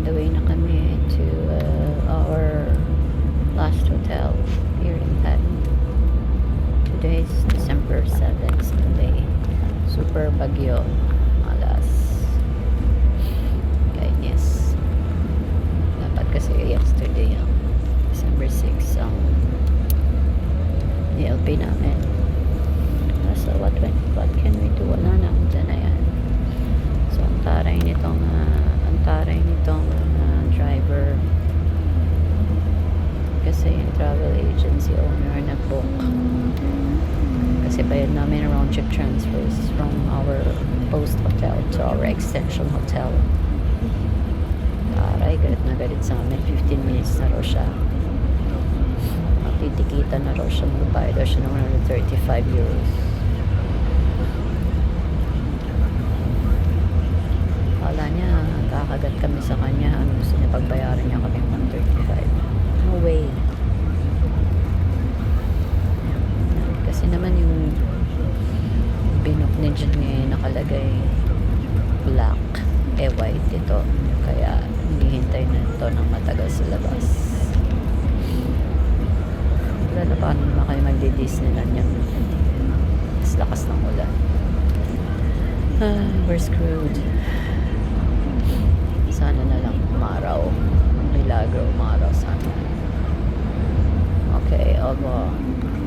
the way na kami to our last hotel here in Patton. Today is December 7th Sunday. Super bagyo. Alas. Yes. Dapat kasi yesterday December 6 ang ELP namin. So what can we do? Wala na. Diyan na yan. So ang taray nitong driver kasi yung travel agency owner nag-book kasi bayad namin round trip transfers from our post hotel to our extension hotel. Taray, galit na galit sa amin. 15 minutes na raw siya. Magtitikitan na raw siya. Magbayad daw siya ng 135 euros. Kala niya kakagat kami sa kanya. Gusto niya pagbayaran niya kami 135. No way. Kasi naman yung binook ni John nakalagay black, white ito. Kaya hinihintay na ito ng matagal sa labas. Wala na, paano naman kayo magdi-Disneyland yan? Mas lakas ng ulan. We're screwed. Sana na lang umaraw. Milagro umaraw sana. Okay, I'll go.